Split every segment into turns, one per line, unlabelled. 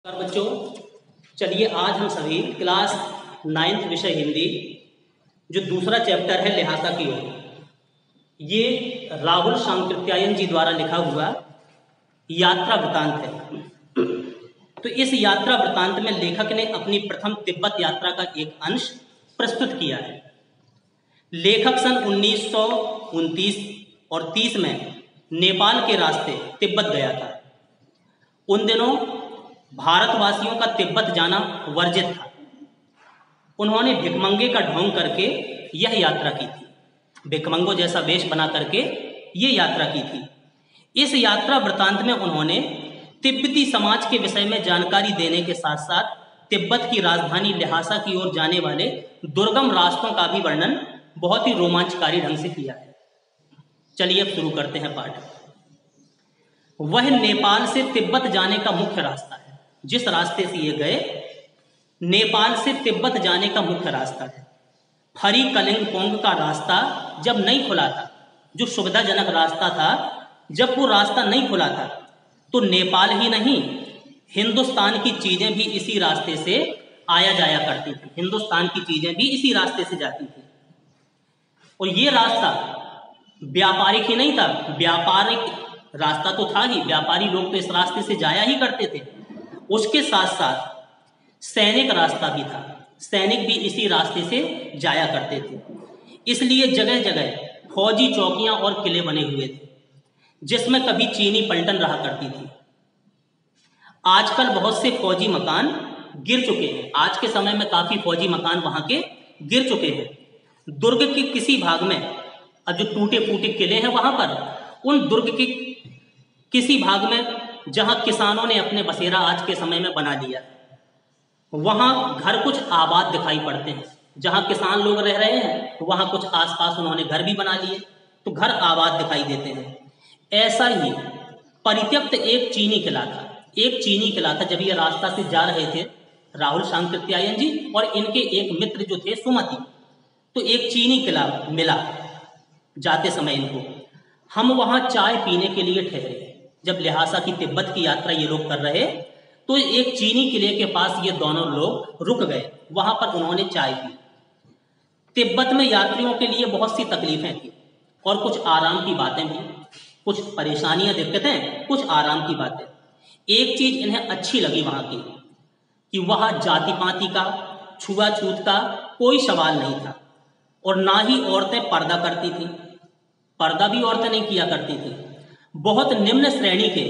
बच्चों, चलिए आज हम सभी क्लास 9th विषय हिंदी जो दूसरा चैप्टर है लिहाजा की ओर, ये राहुल सांकृत्यायन जी द्वारा लिखा हुआ यात्रा वृतांत है। तो इस यात्रा वृतांत में लेखक ने अपनी प्रथम तिब्बत यात्रा का एक अंश प्रस्तुत किया है। लेखक सन 1929 और 30 में नेपाल के रास्ते तिब्बत गया था। उन दिनों भारतवासियों का तिब्बत जाना वर्जित था। उन्होंने भिकमंगे का ढोंग करके यह यात्रा की थी। भिकमंगों जैसा वेश बना करके ये यात्रा की थी। इस यात्रा वृतांत में उन्होंने तिब्बती समाज के विषय में जानकारी देने के साथ साथ तिब्बत की राजधानी ल्हासा की ओर जाने वाले दुर्गम रास्तों का भी वर्णन बहुत ही रोमांचकारी ढंग से किया है। चलिए अब शुरू करते हैं पाठ। वह नेपाल से तिब्बत जाने का मुख्य रास्ता है। जिस रास्ते से ये गए, नेपाल से तिब्बत जाने का मुख्य रास्ता है। फरी कलिंगपोंग का रास्ता जब नहीं खुला था, जो सुविधाजनक रास्ता था, जब वो रास्ता नहीं खुला था तो नेपाल ही नहीं, हिंदुस्तान की चीजें भी इसी रास्ते से आया जाया करती थी। हिंदुस्तान की चीजें भी इसी रास्ते से जाती थी। और ये रास्ता व्यापारिक ही नहीं था, व्यापारिक रास्ता तो था ही, व्यापारी लोग तो इस रास्ते से जाया ही करते थे। उसके साथ साथ सैनिक रास्ता भी था, सैनिक भी इसी रास्ते से जाया करते थे। इसलिए जगह जगह फौजी चौकियां और किले बने हुए थे, जिसमें कभी चीनी पलटन रहा करती थी। आजकल बहुत से फौजी मकान गिर चुके हैं। आज के समय में काफी फौजी मकान वहां के गिर चुके हैं। दुर्ग के किसी भाग में जो टूटे फूटे किले हैं वहां पर, उन दुर्ग के किसी भाग में जहां किसानों ने अपने बसेरा आज के समय में बना लिया, वहां घर कुछ आबाद दिखाई पड़ते हैं। जहां किसान लोग रह रहे हैं वहां कुछ आसपास उन्होंने घर भी बना लिए, तो घर आबाद दिखाई देते हैं। ऐसा ही परित्यक्त एक चीनी किला था। एक चीनी किला था। जब ये रास्ता से जा रहे थे राहुल सांकृत्यायन जी और इनके एक मित्र जो थे सुमति, तो एक चीनी किला मिला जाते समय इनको। हम वहां चाय पीने के लिए ठहरे। जब ल्हासा की तिब्बत की यात्रा ये लोग कर रहे तो एक चीनी किले के पास ये दोनों लोग रुक गए। वहां पर उन्होंने चाय पी। तिब्बत में यात्रियों के लिए बहुत सी तकलीफें थी और कुछ आराम की बातें भी, कुछ परेशानियां, दिक्कतें, कुछ आराम की बातें। एक चीज इन्हें अच्छी लगी वहां की, कि वहां जाति पाति का, छुआछूत का कोई सवाल नहीं था और ना ही औरतें पर्दा करती थी। पर्दा भी औरतें नहीं किया करती थी। बहुत निम्न श्रेणी के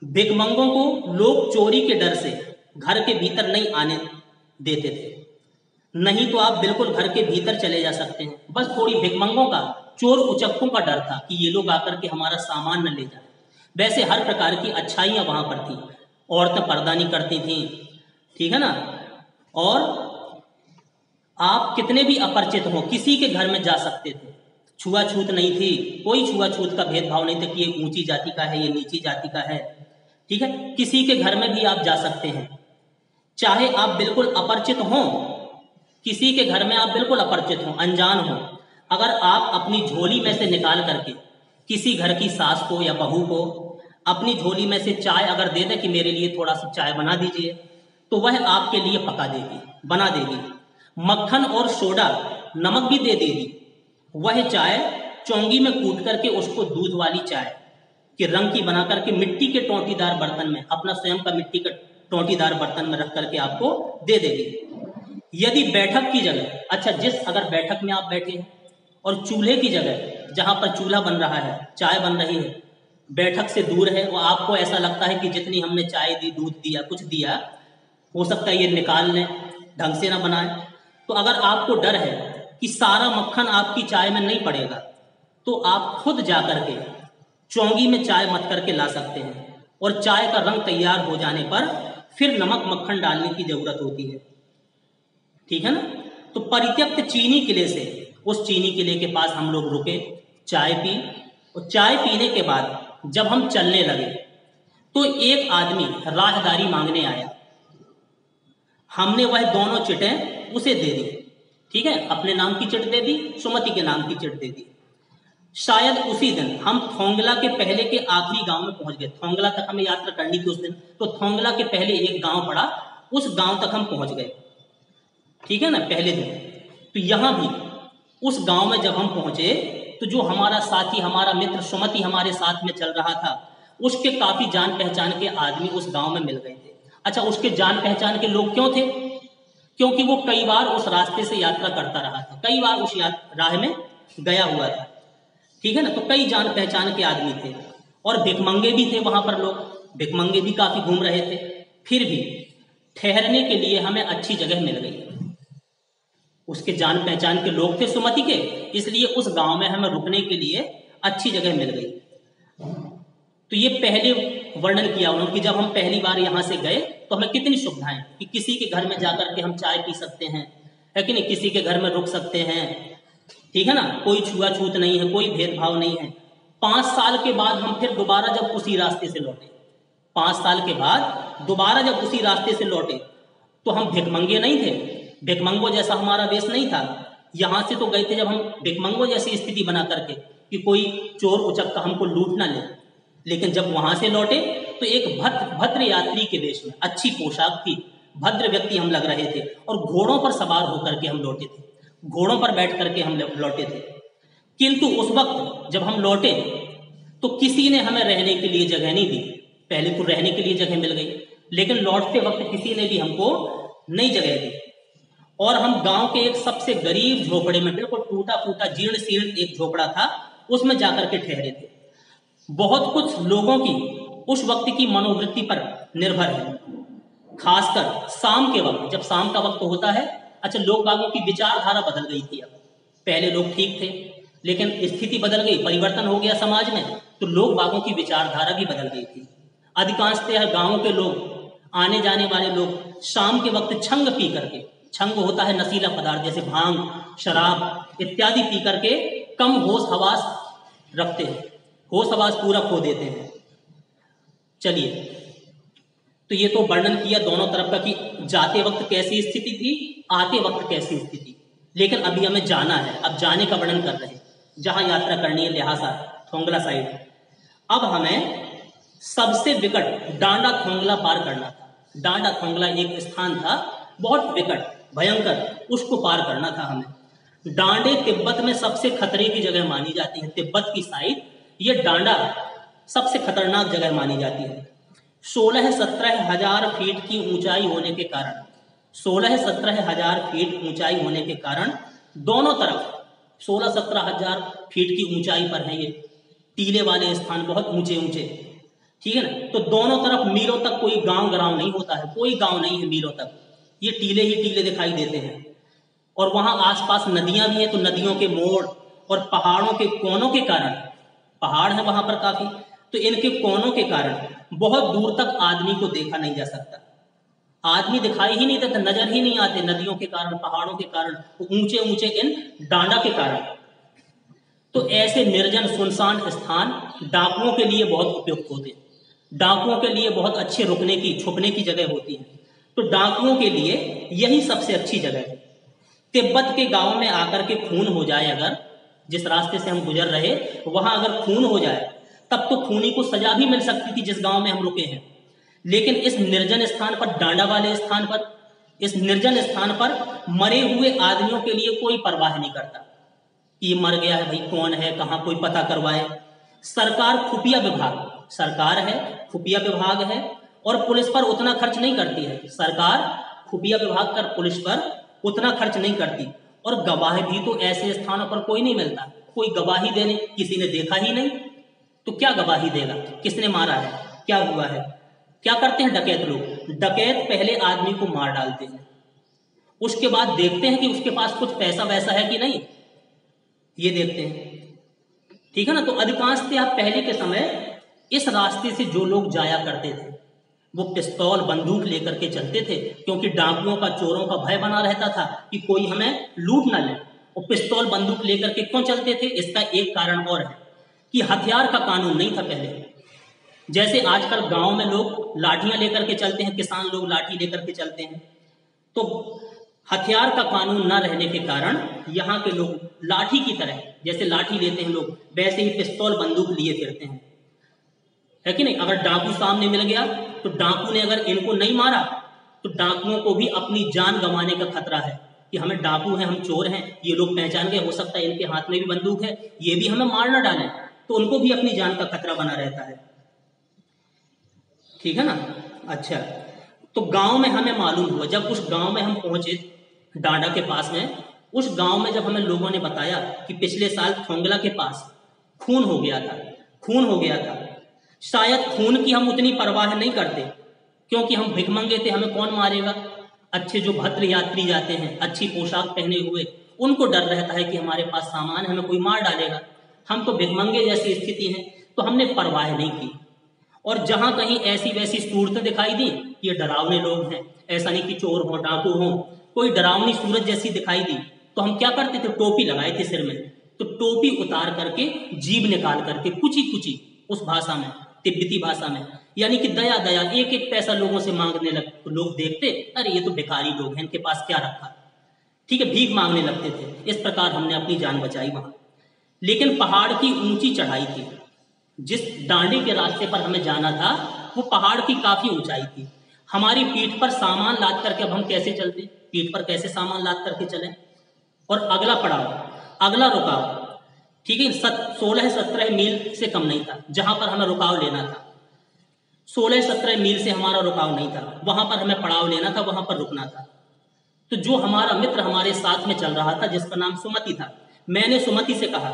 भिकमंगों को लोग चोरी के डर से घर के भीतर नहीं आने देते थे। नहीं तो आप बिल्कुल घर के भीतर चले जा सकते हैं, बस थोड़ी भिकमंगों का, चोर उचक्कों का डर था कि ये लोग आकर के हमारा सामान न ले जाए। वैसे हर प्रकार की अच्छाइयां वहां पर थी। औरतें पर्दा नहीं करती थी, ठीक है ना। और आप कितने भी अपरिचित हो किसी के घर में जा सकते थे। छुआछूत नहीं थी, कोई छुआछूत का भेदभाव नहीं था कि ये ऊंची जाति का है, ये नीची जाति का है, ठीक है। किसी के घर में भी आप जा सकते हैं, चाहे आप बिल्कुल अपरिचित हो, किसी के घर में आप बिल्कुल अपरिचित हो, अनजान हो, अगर आप अपनी झोली में से निकाल करके किसी घर की सास को या बहू को अपनी झोली में से चाय अगर दे दे कि मेरे लिए थोड़ा सा चाय बना दीजिए, तो वह आपके लिए पका देगी, बना देगी। मक्खन और सोडा, नमक भी दे देगी। वह चाय चौंगी में कूट करके उसको दूध वाली चाय के रंग की बना करके मिट्टी के टोंटीदार बर्तन में, अपना स्वयं का मिट्टी का टोंटीदार बर्तन में रख करके आपको दे देगी। यदि बैठक की जगह, अच्छा अगर बैठक में आप बैठे हैं और चूल्हे की जगह, जहां पर चूल्हा बन रहा है, चाय बन रही है, बैठक से दूर है और आपको ऐसा लगता है कि जितनी हमने चाय दी, दूध दिया, कुछ दिया, हो सकता है ये निकाल लें, ढंग से ना बनाए, तो अगर आपको डर है कि सारा मक्खन आपकी चाय में नहीं पड़ेगा, तो आप खुद जा करके चौंगी में चाय मत करके ला सकते हैं। और चाय का रंग तैयार हो जाने पर फिर नमक मक्खन डालने की जरूरत होती है, ठीक है ना। तो परित्यक्त चीनी किले से उस चीनी किले के पास हम लोग रुके, चाय पी, और चाय पीने के बाद जब हम चलने लगे तो एक आदमी राहदारी मांगने आया। हमने वह दोनों चिटें उसे दे दी, ठीक है। अपने नाम की चिट दे दी, सुमति के नाम की चिट दे दी। शायद उसी दिन हम थोंगला के पहले के आखिरी गांव में पहुंच गए। थोंगला तक हमें यात्रा करनी थी उस दिन, तो थोंगला के पहले एक गांव पड़ा, उस गांव तक हम पहुंच गए, ठीक है ना, पहले दिन। तो यहां भी उस गांव में जब हम पहुंचे तो जो हमारा साथी, हमारा मित्र सुमति हमारे साथ में चल रहा था, उसके काफी जान पहचान के आदमी उस गांव में मिल गए थे। अच्छा, उसके जान पहचान के लोग क्यों थे? क्योंकि वो कई बार उस रास्ते से यात्रा करता रहा था, कई बार उस राह में गया हुआ था, ठीक है ना। तो कई जान पहचान के आदमी थे और भिखमंगे भी थे वहां पर, लोग भिखमंगे भी काफी घूम रहे थे। फिर भी ठहरने के लिए हमें अच्छी जगह मिल गई। उसके जान पहचान के लोग थे सुमति के, इसलिए उस गांव में हमें रुकने के लिए अच्छी जगह मिल गई। तो ये पहले वर्णन किया उन्होंने कि जब हम पहली बार यहां से गए तो हमें कितनी सुविधाएं, कि किसी के घर में जाकर के हम चाय पी सकते हैं, है कि नहीं, किसी के घर में रुक सकते हैं, ठीक है ना, कोई छुआछूत नहीं है, कोई भेदभाव नहीं है। 5 साल के बाद हम फिर दोबारा जब उसी रास्ते से लौटे, 5 साल के बाद दोबारा जब उसी रास्ते से लौटे, तो हम भिखमंगे नहीं थे, भिखमंगों जैसा हमारा वेश नहीं था। यहां से तो गए थे जब हम भिखमंगों जैसी स्थिति बना करके कि कोई चोर उचक्का हमको लूट ना ले, लेकिन जब वहां से लौटे तो एक भद्र यात्री के वेश में, अच्छी पोशाक थी, भद्र व्यक्ति हम लग रहे थे, और घोड़ों पर सवार होकर के हम लौटे थे, घोड़ों पर बैठ करके हम लौटे थे। किंतु उस वक्त जब हम लौटे तो किसी ने हमें रहने के लिए जगह नहीं दी। पहले तो रहने के लिए जगह मिल गई, लेकिन लौटते वक्त किसी ने भी हमको नई जगह दी, और हम गांव के एक सबसे गरीब झोपड़े में, बिल्कुल टूटा फूटा जीर्ण शीर्ण एक झोपड़ा था, उसमें जाकर के ठहरे थे। बहुत कुछ लोगों की उस वक्त की मनोवृत्ति पर निर्भर है, खासकर शाम के वक्त, जब शाम का वक्त होता है। अच्छा, लोग बागों की विचारधारा बदल गई थी। अब पहले लोग ठीक थे, लेकिन स्थिति बदल गई, परिवर्तन हो गया समाज में, तो लोग बागों की विचारधारा भी बदल गई थी। अधिकांशतः गांवों के लोग, आने जाने वाले लोग, शाम के वक्त छंग पी करके, छंग होता है नशीला पदार्थ जैसे भांग, शराब इत्यादि पी करके कम होश हवास रखते हैं, होश हवास पूरा खो देते हैं। चलिए, तो ये तो वर्णन किया दोनों तरफ का कि जाते वक्त कैसी स्थिति थी, आते वक्त कैसी स्थिति। लेकिन अभी हमें जाना है, अब जाने का वर्णन कर रहे हैं, जहां यात्रा करनी है लिहाजा थोंगला साइड। अब हमें सबसे विकट डांडा थोंगला पार करना था। डांडा थोंगला एक स्थान था बहुत विकट भयंकर, उसको पार करना था हमें। डांडे तिब्बत में सबसे खतरे की जगह मानी जाती है, तिब्बत की साइड ये डांडा सबसे खतरनाक जगह मानी जाती है। 16-17 हजार फीट की ऊंचाई होने के कारण, 16-17 हजार फीट ऊंचाई होने के कारण दोनों तरफ 16-17 हजार फीट की ऊंचाई पर है ये टीले वाले स्थान, बहुत ऊंचे ऊंचे, ठीक है ना। तो दोनों तरफ मीलों तक कोई गांव गराव नहीं होता है, कोई गांव नहीं है मीलों तक, ये टीले ही टीले दिखाई देते हैं। और वहां आसपास नदियां भी हैं, तो नदियों के मोड़ और पहाड़ों के कोनों के कारण, पहाड़ है वहां पर काफी, तो इनके कोनों के कारण बहुत दूर तक आदमी को देखा नहीं जा सकता, आदमी दिखाई ही नहीं देता, नजर ही नहीं आते, नदियों के कारण, पहाड़ों के कारण, ऊंचे ऊंचे इन डांडा के कारण। तो ऐसे निर्जन सुनसान स्थान डाकुओं के लिए बहुत उपयुक्त होते हैं, डाकुओं के लिए बहुत अच्छे रुकने की, छुपने की जगह होती है। तो डाकुओं के लिए यही सबसे अच्छी जगह है। तिब्बत के गांव में आकर के खून हो जाए, अगर जिस रास्ते से हम गुजर रहे वहां अगर खून हो जाए, तब तो खूनी को सजा भी मिल सकती थी जिस गांव में हम रुके हैं। लेकिन इस निर्जन स्थान पर, डांडा वाले स्थान पर, इस निर्जन स्थान पर मरे हुए आदमियों के लिए कोई परवाह नहीं करता कि ये मर गया है, भाई कौन है, कहां कोई पता करवाए। सरकार खुफिया विभाग, सरकार है, खुफिया विभाग है, और पुलिस पर उतना खर्च नहीं करती है। सरकार खुफिया विभाग कर पुलिस पर उतना खर्च नहीं करती, और गवाह भी तो ऐसे स्थानों पर कोई नहीं मिलता, कोई गवाही देने, किसी ने देखा ही नहीं तो क्या गवाही देगा, किसने मारा है, क्या हुआ है। क्या करते हैं डकैत लोग, डकैत पहले आदमी को मार डालते हैं, उसके बाद देखते हैं कि उसके पास कुछ पैसा वैसा है कि नहीं, ये देखते हैं, ठीक है ना। तो अधिकांशतः पहले के समय इस रास्ते से जो लोग जाया करते थे वो पिस्तौल बंदूक लेकर के चलते थे, क्योंकि डाकुओं का, चोरों का भय बना रहता था कि कोई हमें लूट ना ले। और पिस्तौल बंदूक लेकर के क्यों चलते थे, इसका एक कारण और है कि हथियार का कानून नहीं था पहले। जैसे आजकल गांव में लोग लाठियां लेकर के चलते हैं, किसान लोग लाठी लेकर के चलते हैं, तो हथियार का कानून ना रहने के कारण यहाँ के लोग लाठी की तरह, जैसे लाठी लेते हैं लोग वैसे ही पिस्तौल बंदूक लिए फिरते हैं, है कि नहीं। अगर डाकू सामने मिल गया तो डाकू ने अगर इनको नहीं मारा तो डाकुओं को भी अपनी जान गंवाने का खतरा है कि हमें डाकू हैं, हम चोर हैं, ये लोग पहचान गए, हो सकता है इनके हाथ में भी बंदूक है, ये भी हमें मार ना डालें, तो उनको भी अपनी जान का खतरा बना रहता है, ठीक है ना। अच्छा, तो गांव में हमें मालूम हुआ, जब उस गांव में हम पहुंचे डांडा के पास में, उस गांव में जब हमें लोगों ने बताया कि पिछले साल थोंगला के पास खून हो गया था, खून हो गया था। शायद खून की हम उतनी परवाह नहीं करते क्योंकि हम भिखमंगे थे, हमें कौन मारेगा। अच्छे जो भद्र यात्री जाते हैं अच्छी पोशाक पहने हुए, उनको डर रहता है कि हमारे पास सामान है, हमें कोई मार डालेगा। हम तो भिखमंगे जैसी स्थिति है, तो हमने परवाह नहीं की। और जहां कहीं ऐसी वैसी सूरतें दिखाई दी, ये डरावने लोग हैं, ऐसा नहीं कि चोर हो डाकू हो, कोई डरावनी सूरत जैसी दिखाई दी, तो हम क्या करते थे, टोपी लगाए थे सिर में, तो टोपी उतार करके जीभ निकाल करके कुची कुची उस भाषा में, तिब्बती भाषा में, यानी कि दया दया एक एक पैसा लोगों से मांगने लग, तो लोग देखते अरे ये तो भिखारी लोग हैं, इनके पास क्या रखा, ठीक है, भीख मांगने लगते थे। इस प्रकार हमने अपनी जान बचाई वहां। लेकिन पहाड़ की ऊंची चढ़ाई थी, जिस डांडे के रास्ते पर हमें जाना था वो पहाड़ की काफी ऊंचाई थी। हमारी पीठ पर सामान लाद करके अब हम कैसे चलते, पीठ पर कैसे सामान लाद करके चले। और अगला पड़ाव, अगला रुकाव, ठीक है, 16-17 मील से कम नहीं था जहां पर हमें रुकाव लेना था। 16-17 मील से हमारा रुकाव नहीं था, वहां पर हमें पड़ाव लेना था, वहां पर रुकना था। तो जो हमारा मित्र हमारे साथ में चल रहा था, जिसका नाम सुमति था, मैंने सुमति से कहा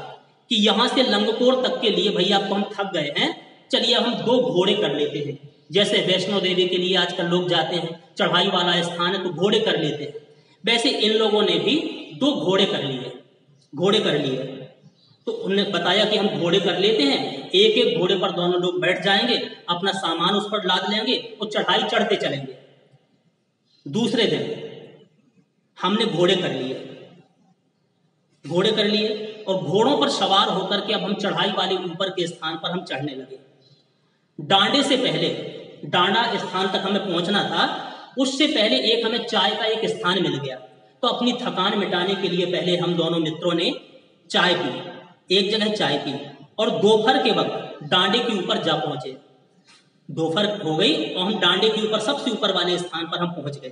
कि यहां से लंगकोर तक के लिए भैया अब तो हम थक गए हैं, चलिए हम 2 घोड़े कर लेते हैं। जैसे वैष्णो देवी के लिए आजकल लोग जाते हैं, चढ़ाई वाला स्थान है तो घोड़े कर लेते हैं, वैसे इन लोगों ने भी 2 घोड़े कर लिए, घोड़े कर लिए। तो उन्होंने बताया कि हम घोड़े कर लेते हैं, एक एक घोड़े पर दोनों लोग बैठ जाएंगे, अपना सामान उस पर लाद लेंगे और चढ़ाई चढ़ते चलेंगे। दूसरे दिन हमने घोड़े कर लिए, घोड़े कर लिए और घोड़ों पर सवार होकर के अब हम चढ़ाई वाले ऊपर के स्थान पर हम चढ़ने लगे। डांडे से पहले, डांडा स्थान तक हमें पहुंचना था, उससे पहले एक हमें चाय का एक स्थान मिल गया। तो अपनी थकान मिटाने के लिए पहले हम दोनों मित्रों ने चाय पी, एक जगह चाय पी, और दोपहर के वक्त डांडे के ऊपर जा पहुंचे। दोपहर हो गई और हम डांडे के ऊपर सबसे ऊपर वाले स्थान पर हम पहुंच गए।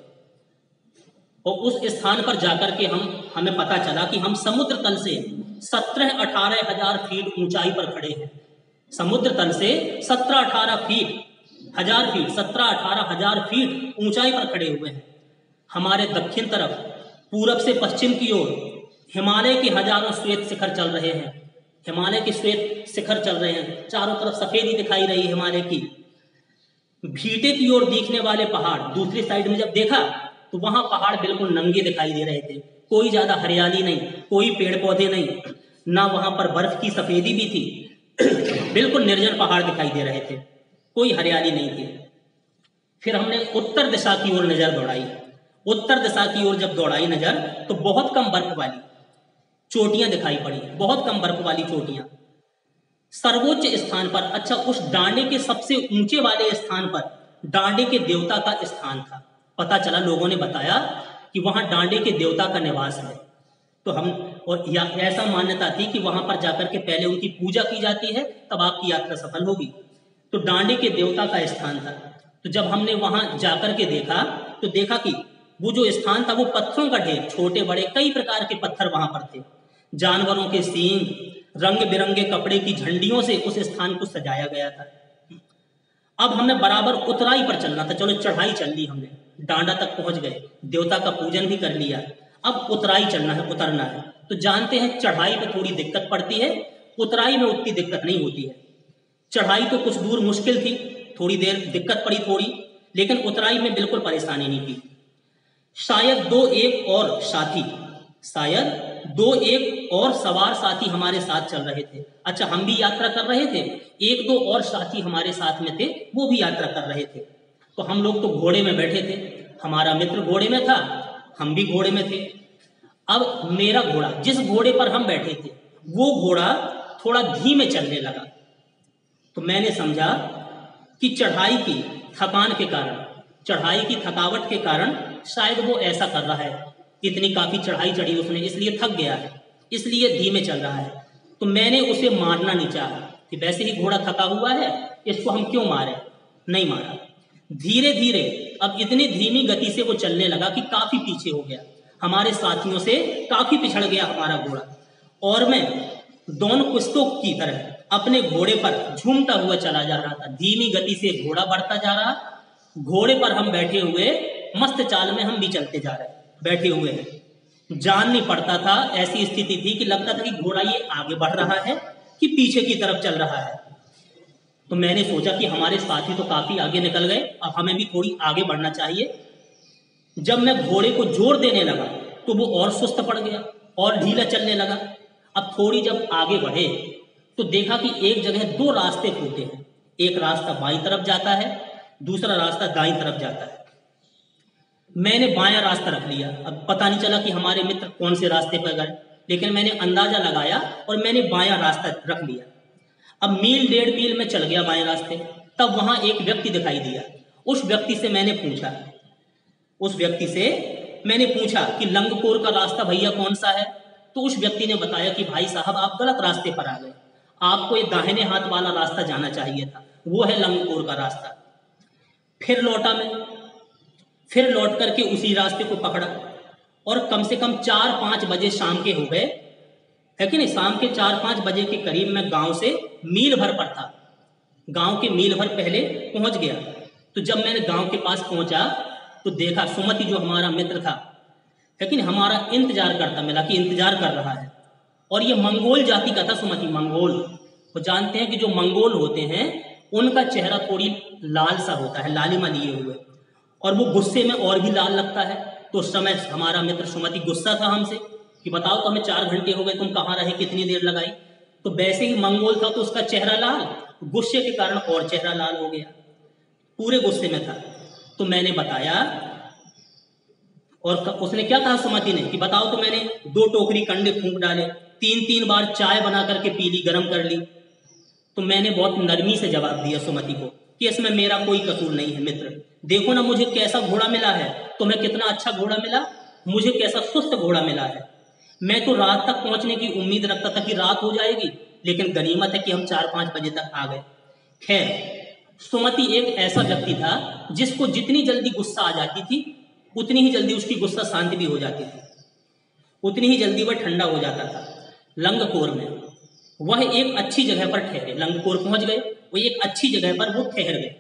और उस स्थान पर जाकर के हमें पता चला कि हम समुद्र तल से 17-18 हजार फीट ऊंचाई पर खड़े हैं। समुद्र तल से 17-18 फीट, 1000 फीट, 17-18 हजार फीट ऊंचाई पर खड़े हुए हैं। हमारे दक्षिण तरफ, पूरब से पश्चिम की ओर हिमालय के हजारों श्वेत शिखर चल रहे हैं, हिमालय के श्वेत शिखर चल रहे हैं, चारों तरफ सफेदी दिखाई रही है हिमालय की। भीटे की ओर दिखने वाले पहाड़, दूसरी साइड में जब देखा तो वहां पहाड़ बिल्कुल नंगे दिखाई दे रहे थे, कोई ज्यादा हरियाली नहीं, कोई पेड़ पौधे नहीं, ना वहां पर बर्फ की सफेदी भी थी, बिल्कुल निर्जन पहाड़ दिखाई दे रहे थे, कोई हरियाली नहीं थी। फिर हमने उत्तर दिशा की ओर नजर दौड़ाई। उत्तर दिशा की ओर जब दौड़ाई नजर, तो बहुत कम बर्फ वाली चोटियां दिखाई पड़ी, बहुत कम बर्फ वाली चोटियां। सर्वोच्च स्थान पर, अच्छा उस डांडे के सबसे ऊंचे वाले स्थान पर डांडे के देवता का स्थान था। पता चला, लोगों ने बताया कि वहां डांडे के देवता का निवास है। तो हम, और ऐसा मान्यता थी कि वहां पर जाकर के पहले उनकी पूजा की जाती है, तब आपकी यात्रा सफल होगी। तो डांडे के देवता का स्थान था। तो जब हमने वहां जाकर के देखा तो देखा कि वो जो स्थान था वो पत्थरों का ढेर, छोटे बड़े कई प्रकार के पत्थर वहां पर थे, जानवरों के सींग, रंग बिरंगे कपड़े की झंडियों से उस स्थान को सजाया गया था। अब हमें बराबर उतराई पर चलना था, चलो चढ़ाई चल ली हमने, डांडा तक पहुंच गए, देवता का पूजन भी कर लिया, अब उतराई चलना है, उतरना है। तो जानते हैं चढ़ाई में थोड़ी दिक्कत पड़ती है, उतराई में उतनी दिक्कत नहीं होती है। चढ़ाई तो कुछ दूर मुश्किल थी, थोड़ी देर दिक्कत पड़ी थोड़ी, लेकिन उतराई में बिल्कुल परेशानी नहीं थी। शायद 2-1 और साथी, शायद 2-1 और सवार साथी हमारे साथ चल रहे थे। अच्छा, हम भी यात्रा कर रहे थे, 1-2 और साथी हमारे साथ में थे, वो भी यात्रा कर रहे थे। तो हम लोग तो घोड़े में बैठे थे, हमारा मित्र घोड़े में था, हम भी घोड़े में थे। अब मेरा घोड़ा, जिस घोड़े पर हम बैठे थे, वो घोड़ा थोड़ा धीमे चलने लगा। तो मैंने समझा कि चढ़ाई की थकान के कारण, चढ़ाई की थकावट के कारण शायद वो ऐसा कर रहा है, इतनी काफी चढ़ाई चढ़ी उसने, इसलिए थक गया है। इसलिए धीमे चल रहा है। तो मैंने उसे मारना नहीं चाहा कि वैसे ही घोड़ा थका हुआ है, इसको हम क्यों मारे, नहीं मारा। धीरे धीरे अब इतनी धीमी गति से वो चलने लगा कि काफी पीछे हो गया, हमारे साथियों से काफी पिछड़ गया हमारा घोड़ा। और मैं डॉन क्विक्सो की तरह अपने घोड़े पर झूमता हुआ चला जा रहा था। धीमी गति से घोड़ा बढ़ता जा रहा, घोड़े पर हम बैठे हुए मस्त चाल में हम भी चलते जा रहे, बैठे हुए हैं। जान नहीं पड़ता था, ऐसी स्थिति थी कि लगता था कि घोड़ा ये आगे बढ़ रहा है कि पीछे की तरफ चल रहा है। तो मैंने सोचा कि हमारे साथी तो काफी आगे निकल गए, अब हमें भी थोड़ी आगे बढ़ना चाहिए। जब मैं घोड़े को जोर देने लगा तो वो और सुस्त पड़ गया और ढीला चलने लगा। अब थोड़ी जब आगे बढ़े तो देखा कि एक जगह दो रास्ते फूटे हैं, एक रास्ता बाईं तरफ जाता है, दूसरा रास्ता दाईं तरफ जाता है। मैंने बायां रास्ता रख लिया। अब पता नहीं चला कि हमारे मित्र कौन से रास्ते पर गए, लेकिन मैंने अंदाजा लगाया और मैंने बायां रास्ता रख लिया। अब मील 1.5 मील में चल गया बाएं रास्ते, तब वहां एक व्यक्ति दिखाई दिया। उस व्यक्ति से मैंने पूछा कि लंगकोर का रास्ता भैया कौन सा है। तो उस व्यक्ति ने बताया कि भाई साहब आप गलत रास्ते पर आ गए, आपको ये दाहिने हाथ वाला रास्ता जाना चाहिए था, वो है लंगकोर का रास्ता। फिर लौटा मैं, फिर लौट करके उसी रास्ते को पकड़ा और कम से कम 4-5 बजे शाम के हो गए, है कि नहीं। शाम के 4-5 बजे के करीब मैं गांव से मील भर पर था, गांव के मील भर पहले पहुंच गया। तो जब मैंने गांव के पास पहुंचा तो देखा सुमति जो हमारा मित्र था, है कि नहीं, हमारा इंतजार करता मिला कि इंतजार कर रहा है। और ये मंगोल जाति का था सुमति, मंगोल। वो जानते हैं कि जो मंगोल होते हैं उनका चेहरा थोड़ी लाल सा होता है, लालिमा लिए हुए, और वो गुस्से में और भी लाल लगता है। तो उस समय हमारा मित्र सुमति गुस्सा था हमसे कि बताओ तो हमें 4 घंटे हो गए, तुम कहाँ रहे, कितनी देर लगाई। तो वैसे ही मंगोल था तो उसका चेहरा लाल, गुस्से के कारण और चेहरा लाल हो गया, पूरे गुस्से में था। तो मैंने बताया और उसने क्या कहा सुमति ने कि बताओ तो मैंने 2 टोकरी कंडे फूंक डाले, 3-3 बार चाय बना करके पी ली, गर्म कर ली। तो मैंने बहुत नरमी से जवाब दिया सुमति को कि इसमें मेरा कोई कसूर नहीं है मित्र, देखो ना मुझे कैसा घोड़ा मिला है, तुम्हें कितना अच्छा घोड़ा मिला, मुझे कैसा सुस्त घोड़ा मिला है। मैं तो रात तक पहुंचने की उम्मीद रखता था कि रात हो जाएगी, लेकिन गनीमत है कि हम 4-5 बजे तक आ गए। खैर, सुमति एक ऐसा व्यक्ति था जिसको जितनी जल्दी गुस्सा आ जाती थी उतनी ही जल्दी उसकी गुस्सा शांत भी हो जाती थी, उतनी ही जल्दी वह ठंडा हो जाता था। लंगकोर में वह एक अच्छी जगह पर ठहरे, लंगकोर पहुंच गए, वो एक अच्छी जगह पर वो ठहर गए।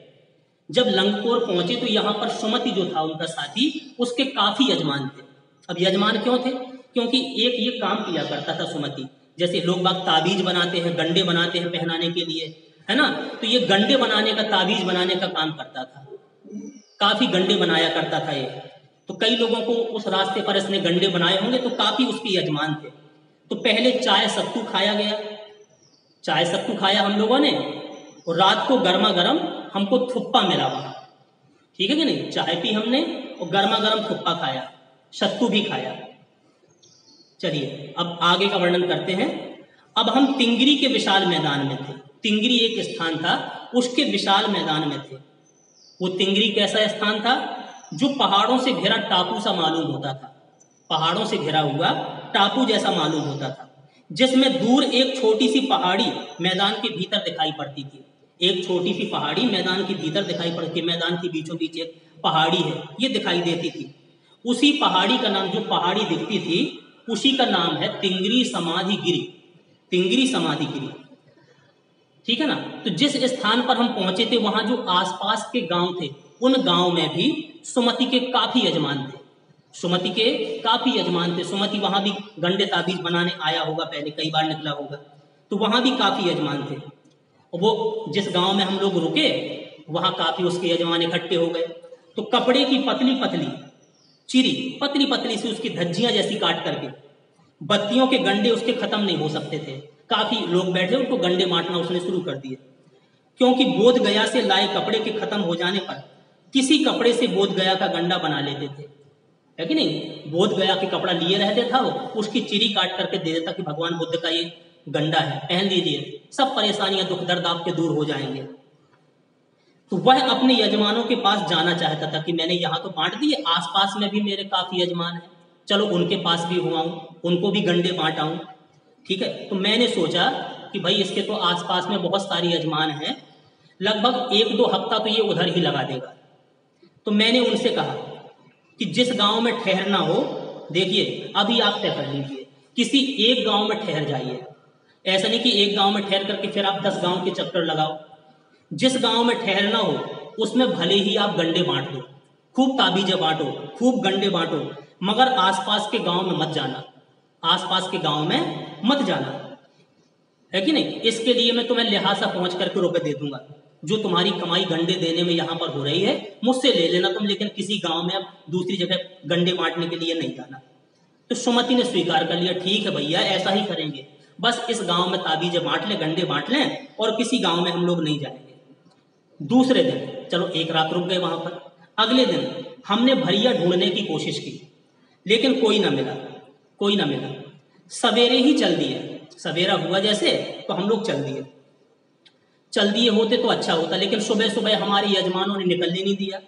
जब लंगकोर पहुंचे तो यहाँ पर सुमति जो था उनका साथी, उसके काफी यजमान थे। अब यजमान क्यों थे, क्योंकि एक ये काम किया करता था सुमति, जैसे लोग बाग ताबीज बनाते हैं, गंडे बनाते हैं पहनाने के लिए, है ना, तो ये गंडे बनाने का, ताबीज बनाने का काम करता था, काफी गंडे बनाया करता था ये। तो कई लोगों को उस रास्ते पर इसने गंडे बनाए होंगे, तो काफी उसके यजमान थे। तो पहले चाय सत्तू खाया गया, चाय सत्तू खाया हम लोगों ने, और रात को गर्मा गर्म हमको थुप्पा मिला वहां, ठीक है कि नहीं, चाय पी हमने और गर्मा गर्म थुप्पा खाया, सत्तू भी खाया। चलिए अब आगे का वर्णन करते हैं। अब हम तिंगरी के विशाल मैदान में थे। तिंगरी एक स्थान था, उसके विशाल मैदान में थे। वो तिंगरी कैसा स्थान था, जो पहाड़ों से घिरा टापू सा मालूम होता था, पहाड़ों से घिरा हुआ टापू जैसा मालूम होता था, जिसमें दूर एक छोटी सी पहाड़ी मैदान के भीतर दिखाई पड़ती थी। एक छोटी सी पहाड़ी मैदान के भीतर दिखाई पड़ती, मैदान के बीचों बीच एक पहाड़ी है, ये दिखाई देती थी। उसी पहाड़ी का नाम, जो पहाड़ी दिखती थी उसी का नाम है तिंगरी समाधि गिरी, तिंगरी समाधि गिरी, ठीक है ना। तो जिस स्थान पर हम पहुंचे थे वहां जो आसपास के गांव थे, उन गांव में भी सुमति के काफी यजमान थे, सुमति के काफी यजमान थे। सुमति वहां भी गंडे ताबीज बनाने आया होगा, पहले कई बार निकला होगा, तो वहां भी काफी यजमान थे। और वो जिस गांव में हम लोग रुके वहां काफी उसके यजमान इकट्ठे हो गए। तो कपड़े की पतली पतली चिरी, पतली पतली सी उसकी धज्जियां जैसी काट करके, बत्तियों के गंडे उसके खत्म नहीं हो सकते थे, काफी लोग बैठे, उनको गंडे बांटना उसने शुरू कर दिए। क्योंकि बोध गया से लाए कपड़े के खत्म हो जाने पर किसी कपड़े से बोध गया का गंडा बना लेते थे, है कि नहीं। बोध गया के कपड़ा लिए रहते था वो, उसकी चिरी काट करके दे देता कि भगवान बुद्ध का ये गंडा है, पहन लीजिए, सब परेशानियां दुख दर्द आपके दूर हो जाएंगे। तो वह अपने यजमानों के पास जाना चाहता था कि मैंने यहाँ तो बांट दिए, आसपास में भी मेरे काफी यजमान हैं, चलो उनके पास भी हुआ हूँ, उनको भी गंडे बांटाऊं, ठीक है। तो मैंने सोचा कि भाई इसके तो आसपास में बहुत सारी यजमान हैं, लगभग 1-2 हफ्ता तो ये उधर ही लगा देगा। तो मैंने उनसे कहा कि जिस गांव में ठहरना हो, देखिए अभी आप तय कर लीजिए, किसी एक गांव में ठहर जाइए। ऐसा नहीं कि एक गांव में ठहर करके फिर आप 10 गांव के चक्कर लगाओ। जिस गांव में ठहरना हो उसमें भले ही आप गंडे बांट दो, खूब ताबीजें बांटो, खूब गंडे बांटो, मगर आसपास के गांव में मत जाना, आसपास के गांव में मत जाना, है कि नहीं। इसके लिए मैं तुम्हें लिहाजा पहुंच करके रुपए दे दूंगा, जो तुम्हारी कमाई गंडे देने में यहाँ पर हो रही है मुझसे ले लेना तुम, लेकिन किसी गांव में अब दूसरी जगह गंडे बांटने के लिए नहीं जाना। तो सुमति ने स्वीकार कर लिया, ठीक है भैया ऐसा ही करेंगे, बस इस गांव में ताबीजें बांट लें, गंडे बांट लें, और किसी गांव में हम लोग नहीं जाएंगे। दूसरे दिन चलो एक रात रुक गए वहां पर। अगले दिन हमने भैया ढूंढने की कोशिश की, लेकिन कोई ना मिला, कोई ना मिला। सवेरे ही चल दिए, सवेरा हुआ जैसे तो हम लोग चल दिए होते तो अच्छा होता, लेकिन सुबह सुबह हमारे यजमानों ने निकलने नहीं दिया।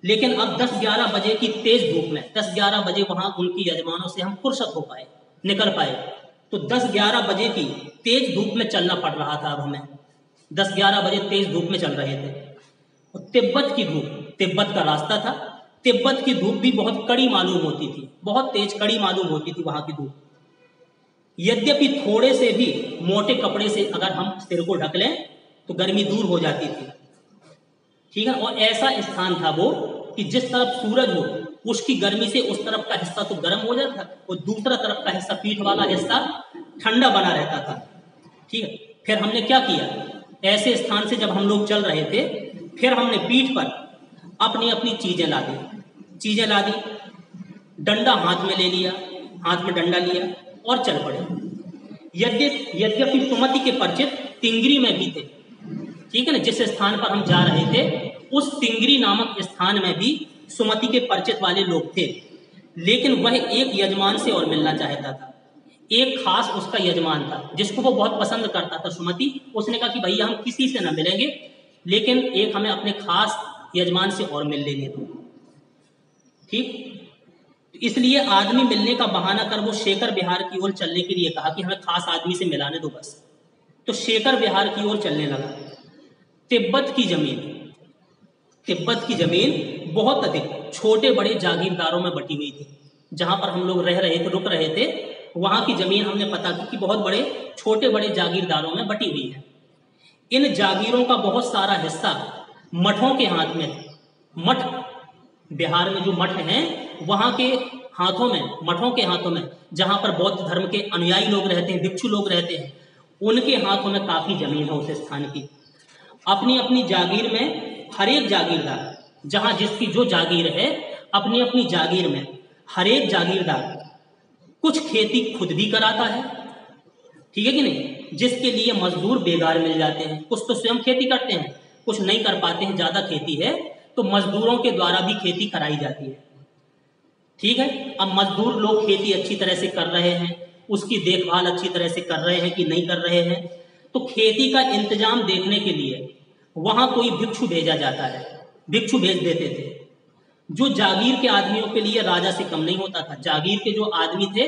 लेकिन अब 10-11 बजे की तेज धूप में, 10-11 बजे वहां उनकी यजमानों से हम फुर्सत हो पाए, निकल पाए। तो 10-11 बजे की तेज धूप में चलना पड़ रहा था। अब हमें 10-11 बजे तेज धूप में चल रहे थे, और तिब्बत की धूप, तिब्बत का रास्ता था, तिब्बत की धूप भी बहुत कड़ी मालूम होती थी, बहुत तेज कड़ी मालूम होती थी वहां की धूप। यद्यपि थोड़े से भी मोटे कपड़े से अगर हम सिर को ढक लें तो गर्मी दूर हो जाती थी, ठीक है। और ऐसा स्थान था वो कि जिस तरफ सूरज हो उसकी गर्मी से उस तरफ का हिस्सा तो गर्म हो जाता, और दूसरा तरफ का हिस्सा, पीठ वाला हिस्सा, ठंडा बना रहता था, ठीक है। फिर हमने क्या किया, ऐसे स्थान से जब हम लोग चल रहे थे, फिर हमने पीठ पर अपनी अपनी चीजें ला दी, डंडा हाथ में ले लिया, हाथ में डंडा लिया और चल पड़े। यद्यपि सुमति के परिचित तिंगरी में भी थे, ठीक है ना, जिस स्थान पर हम जा रहे थे उस तिंगरी नामक स्थान में भी सुमति के परिचित वाले लोग थे, लेकिन वह एक यजमान से और मिलना चाहता था। एक खास उसका यजमान था जिसको वो बहुत पसंद करता था सुमति। उसने कहा कि भैया हम किसी से ना मिलेंगे, लेकिन एक हमें अपने खास यजमान से और मिल लेने दो, ठीक। इसलिए आदमी मिलने का बहाना कर वो शेखर विहार की ओर चलने के लिए कहा कि हमें खास आदमी से मिलाने दो बस। तो शेखर विहार की ओर चलने लगा। तिब्बत की जमीन बहुत अधिक छोटे बड़े जागीरदारों में बटी हुई थी। जहां पर हम लोग रह रहे थे, रुक रहे थे, वहां की जमीन हमने पता की कि बहुत बड़े छोटे बड़े जागीरदारों में बटी हुई है। इन जागीरों का बहुत सारा हिस्सा मठों के हाथ में थे। मठ, बिहार में जो मठ हैं वहां के हाथों में, मठों के हाथों में, जहां पर बौद्ध धर्म के अनुयायी लोग रहते हैं, भिक्षु लोग रहते हैं, उनके हाथों में काफी जमीन है उस स्थान की। अपनी अपनी जागीर में हर एक जागीरदार, जहां जिसकी जो जागीर है, अपनी अपनी जागीर में हर एक जागीरदार कुछ खेती खुद भी कराता है, ठीक है कि नहीं, जिसके लिए मजदूर बेगार मिल जाते हैं। कुछ तो स्वयं खेती करते हैं, कुछ नहीं कर पाते हैं, ज्यादा खेती है तो मजदूरों के द्वारा भी खेती कराई जाती है, ठीक है। अब मजदूर लोग खेती अच्छी तरह से कर रहे हैं, उसकी देखभाल अच्छी तरह से कर रहे हैं कि नहीं कर रहे हैं, तो खेती का इंतजाम देखने के लिए वहां कोई भिक्षु भेजा जाता है, भिक्षु भेज देते थे, जो जागीर के आदमियों के लिए राजा से कम नहीं होता था। जागीर के जो आदमी थे,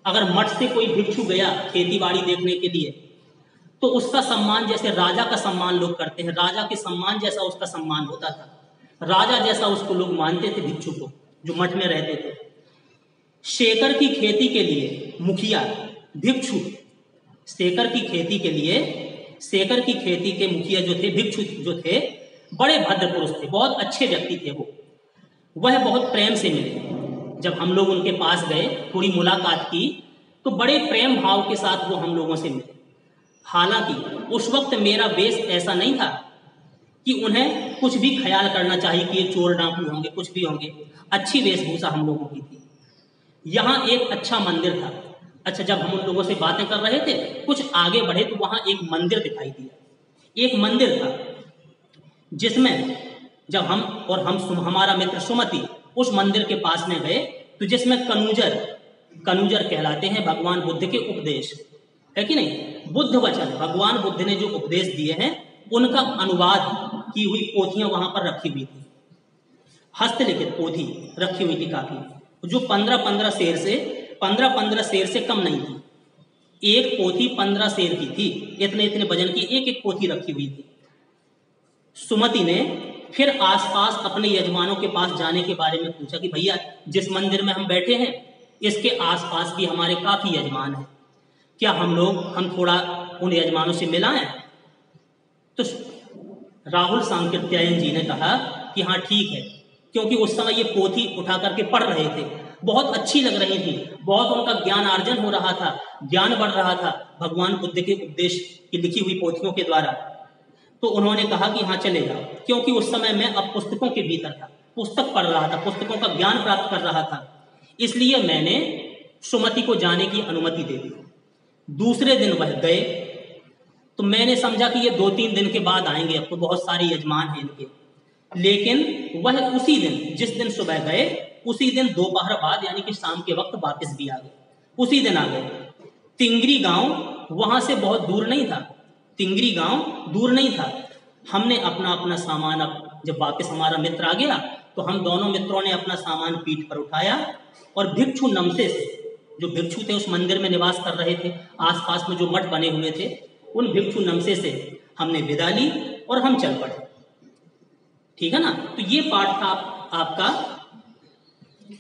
अगर मठ से कोई भिक्षु गया खेती बाड़ी देखने के लिए, तो उसका सम्मान जैसे राजा का सम्मान लोग करते हैं, राजा के सम्मान जैसा उसका सम्मान होता था, राजा जैसा उसको लोग मानते थे भिक्षु को, जो मठ में रहते थे। शेखर की खेती के लिए मुखिया भिक्षु, शेखर की खेती के मुखिया जो थे, भिक्षु जो थे, बड़े भद्र पुरुष थे, बहुत अच्छे व्यक्ति थे वो। वह बहुत प्रेम से मिले। जब हम लोग उनके पास गए, थोड़ी मुलाकात की, तो बड़े प्रेम भाव के साथ वो हम लोगों से मिले। हालांकि उस वक्त मेरा वेश ऐसा नहीं था कि उन्हें कुछ भी ख्याल करना चाहिए कि ये चोर डाकू होंगे, कुछ भी होंगे। अच्छी वेशभूषा हम लोगों की थी। यहाँ एक अच्छा मंदिर था। अच्छा, जब हम उन लोगों से बातें कर रहे थे, कुछ आगे बढ़े तो वहां एक मंदिर दिखाई दिया। एक मंदिर था जिसमें जब हमारा मित्र सुमति उस मंदिर के पास में गए, तो जिसमें कनूजर कहलाते हैं भगवान बुद्ध के उपदेश, है कि नहीं, बुद्ध वचन, भगवान बुद्ध ने जो उपदेश दिए हैं उनका अनुवाद की हुई पोथियां वहां पर रखी हुई थी। हस्तलिखित पोथी रखी हुई थी काफी, जो 15-15 शेर से कम नहीं थी। एक पोथी 15 सेर की थी, इतने इतने वजन की एक एक पोथी रखी हुई थी। सुमति ने फिर आसपास अपने यजमानों के पास जाने के बारे में पूछा कि भैया जिस मंदिर में हम बैठे हैं इसके आसपास भी हमारे काफी यजमान हैं, क्या हम थोड़ा उन यजमानों से मिलाएं? तो राहुल सांकृत्यायन जी ने कहा कि हाँ ठीक है, क्योंकि उस समय ये पोथी उठा करके पढ़ रहे थे, बहुत अच्छी लग रही थी, बहुत उनका ज्ञान अर्जन हो रहा था, ज्ञान बढ़ रहा था भगवान बुद्ध के उपदेश की लिखी हुई पोथियों के द्वारा। तो उन्होंने कहा कि हाँ चलेगा, क्योंकि उस समय मैं अब पुस्तकों के भीतर था, पुस्तक पढ़ रहा था, पुस्तकों का ज्ञान प्राप्त कर रहा था, इसलिए मैंने सुमति को जाने की अनुमति दे दी। दूसरे दिन वह गए, तो मैंने समझा कि ये 2-3 दिन के बाद आएंगे, अब तो बहुत सारे यजमान हैं इनके, लेकिन वह उसी दिन, जिस दिन सुबह गए उसी दिन दोपहर बाद यानी कि शाम के वक्त वापस भी आ गए, उसी दिन आ गए। तिंगरी गांव वहां से बहुत दूर नहीं था, तिंगरी गांव दूर नहीं था। हमने अपना अपना सामान, अब जब वापस हमारा मित्र आ गया तो हम दोनों मित्रों ने अपना सामान पीठ पर उठाया और भिक्षु नमसे से, जो भिक्षु थे उस मंदिर में निवास कर रहे थे, आसपास में जो मठ बने हुए थे, उन भिक्षु नमसे से हमने विदा ली और हम चल पड़े। ठीक है ना? तो ये पाठ था आपका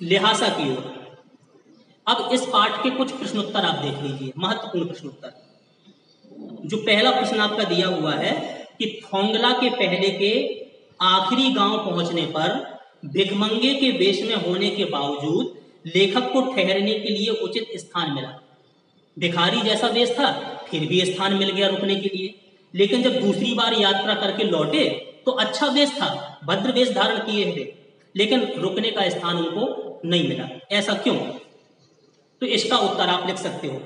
लिहासा की ओर। अब इस पाठ के कुछ प्रश्नोत्तर आप देख लीजिए, महत्वपूर्ण प्रश्नोत्तर। जो पहला प्रश्न आपका दिया हुआ है कि थोंगला के पहले के आखिरी गांव पहुंचने पर भिखमंगे के वेश में होने के बावजूद लेखक को ठहरने के लिए उचित स्थान मिला। भिखारी जैसा वेश था, फिर भी स्थान मिल गया रुकने के लिए, लेकिन जब दूसरी बार यात्रा करके लौटे तो अच्छा वेश था, भद्र वेश धारण किए थे, लेकिन रुकने का स्थान उनको नहीं मिला। ऐसा क्यों? तो इसका उत्तर आप लिख सकते हो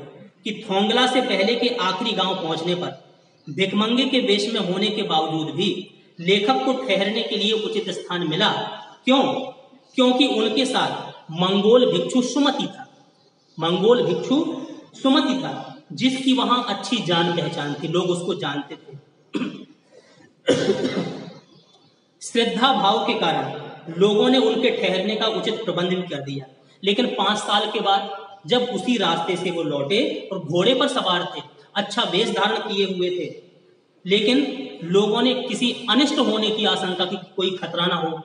कि थोंगला से पहले के आखिरी गांव पहुंचने पर भिखमंगे के वेश में होने के बावजूद भी लेखक को ठहरने के लिए उचित स्थान मिला। क्यों? क्योंकि उनके साथ मंगोल भिक्षु सुमति था, मंगोल भिक्षु सुमति था, जिसकी वहां अच्छी जान पहचान थी, लोग उसको जानते थे। श्रद्धा भाव के कारण लोगों ने उनके ठहरने का उचित प्रबंध भी कर दिया, लेकिन 5 साल के बाद जब उसी रास्ते से वो लौटे और घोड़े पर सवार थे, अच्छा वेश धारण किए हुए थे, लेकिन लोगों ने किसी अनिष्ट होने की आशंका की, कोई खतरा ना हो,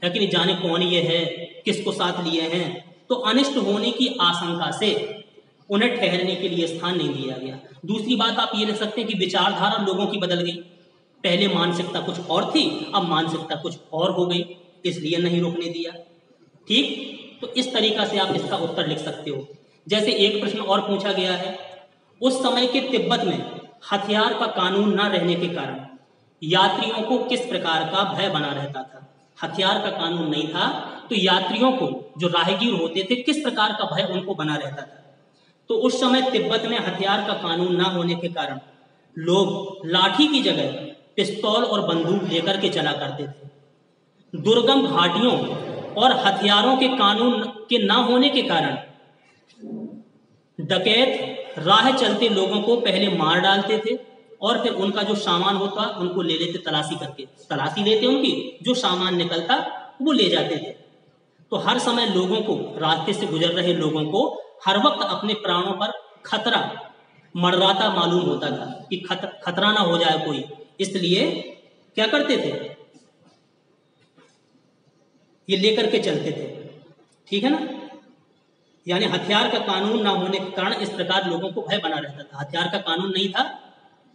है कि नहीं, जाने कौन ये है, किसको साथ लिए हैं, तो अनिष्ट होने की आशंका से उन्हें ठहरने के लिए स्थान नहीं दिया गया। दूसरी बात आप ये लिख सकते हैं कि विचारधारा लोगों की बदल गई, पहले मानसिकता कुछ और थी, अब मानसिकता कुछ और हो गई, इसलिए नहीं रोकने दिया। ठीक, तो इस तरीका से आप इसका उत्तर लिख सकते हो। जैसे एक प्रश्न और पूछा गया है, उस समय के तिब्बत में हथियार का कानून न रहने के कारण यात्रियों को किस प्रकार का भय बना रहता था? हथियार का कानून नहीं था तो यात्रियों को, जो राहगीर होते थे, किस प्रकार का भय उनको बना रहता था? तो उस समय तिब्बत में हथियार का कानून ना होने के कारण लोग लाठी की जगह पिस्तौल और बंदूक लेकर के चला करते थे। दुर्गम घाटियों और हथियारों के कानून के ना होने के कारण डकैत राह चलते लोगों को पहले मार डालते थे और फिर उनका जो सामान होता उनको ले लेते, तलाशी करके, तलाशी लेते, उनकी जो सामान निकलता वो ले जाते थे। तो हर समय लोगों को, रास्ते से गुजर रहे लोगों को हर वक्त अपने प्राणों पर खतरा मंडराता मालूम होता था कि खतरा ना हो जाए कोई, इसलिए क्या करते थे, ये लेकर के चलते थे। ठीक है ना? यानी हथियार का कानून ना होने के कारण इस प्रकार लोगों को भय बना रहता था। हथियार का कानून नहीं था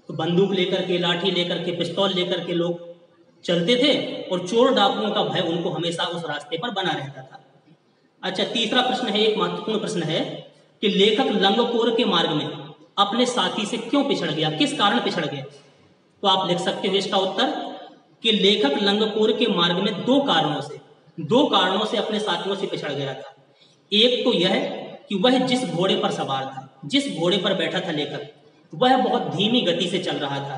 तो बंदूक लेकर के, लाठी लेकर के, पिस्तौल लेकर के लोग चलते थे और चोर डाकुओं का भय उनको हमेशा उस रास्ते पर बना रहता था। अच्छा, तीसरा प्रश्न है, एक महत्वपूर्ण प्रश्न है कि लेखक लंगकोर के मार्ग में अपने साथी से क्यों पिछड़ गया, किस कारण पिछड़ गया? तो आप लिख सकते हो इसका उत्तर कि लेखक लंगकोर के मार्ग में दो कारणों से अपने साथियों से पिछड़ गया था। एक तो यह कि वह जिस घोड़े पर सवार था, जिस घोड़े पर बैठा था लेखक, वह बहुत धीमी गति से चल रहा था।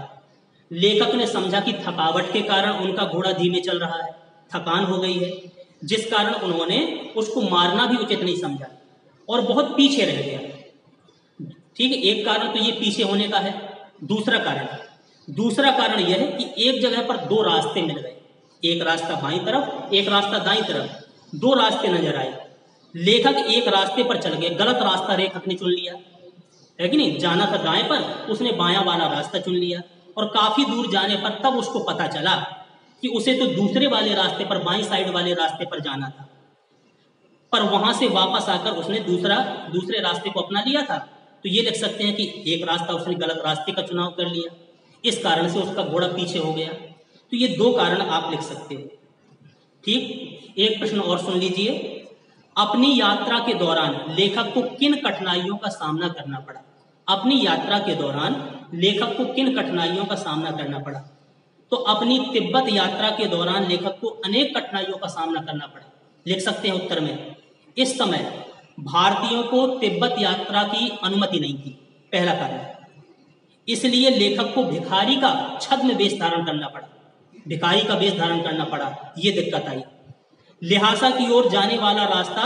लेखक ने समझा कि थकावट के कारण उनका घोड़ा धीमे चल रहा है, थकान हो गई है, जिस कारण उन्होंने उसको मारना भी उचित नहीं समझा और बहुत पीछे रह गया। ठीक है, एक कारण तो ये पीछे होने का है। दूसरा कारण यह है कि एक जगह पर दो रास्ते मिल गए, एक रास्ता बाईं तरफ, एक रास्ता दाईं तरफ, दो रास्ते नजर आए। लेखक एक रास्ते पर चल गए, गलत रास्ता लेखक ने चुन लिया। है कि नहीं। जाना था दाएं पर, उसने बायां वाला रास्ता चुन लिया, और काफी दूर जाने पर तब उसको पता चला कि उसे तो दूसरे वाले रास्ते पर, बाईं साइड वाले रास्ते पर जाना था, पर वहां से वापस आकर उसने दूसरे रास्ते को अपना लिया था। तो ये लिख सकते हैं कि एक रास्ता उसने गलत रास्ते का चुनाव कर लिया, इस कारण से उसका घोड़ा पीछे हो गया। तो ये दो कारण आप लिख सकते हो। ठीक, एक प्रश्न और सुन लीजिए। अपनी यात्रा के दौरान लेखक को किन कठिनाइयों का सामना करना पड़ा? अपनी यात्रा के दौरान लेखक को किन कठिनाइयों का सामना करना पड़ा? तो अपनी तिब्बत यात्रा के दौरान लेखक को अनेक कठिनाइयों का सामना करना पड़ा। लिख सकते हैं उत्तर में, इस समय भारतीयों को तिब्बत यात्रा की अनुमति नहीं थी, पहला कारण। इसलिए लेखक को भिखारी का छद्म वेश धारण करना पड़ा, भिखारी का वेश धारण करना पड़ा, ये दिक्कत आई। लिहासा की ओर जाने वाला रास्ता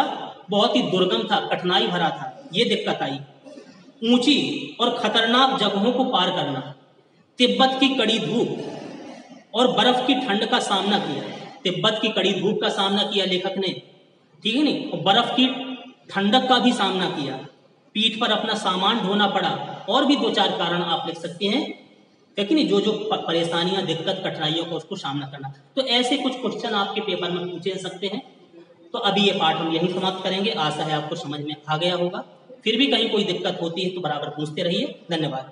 बहुत ही दुर्गम था, कठिनाई भरा था, ये दिक्कत आई। ऊंची और खतरनाक जगहों को पार करना, तिब्बत की कड़ी धूप और बर्फ की ठंड का सामना किया, तिब्बत की कड़ी धूप का सामना किया लेखक ने, ठीक है नहीं, और बर्फ की ठंडक का भी सामना किया, पीठ पर अपना सामान ढोना पड़ा, और भी दो चार कारण आप लिख सकते हैं, ठीक नहीं, जो परेशानियां, दिक्कत, कठिनाइयों को उसको सामना करना। तो ऐसे कुछ क्वेश्चन आपके पेपर में पूछे जा सकते हैं। तो अभी ये पाठ हम यहीं समाप्त करेंगे। आशा है आपको समझ में आ गया होगा। फिर भी कहीं कोई दिक्कत होती है तो बराबर पूछते रहिए। धन्यवाद।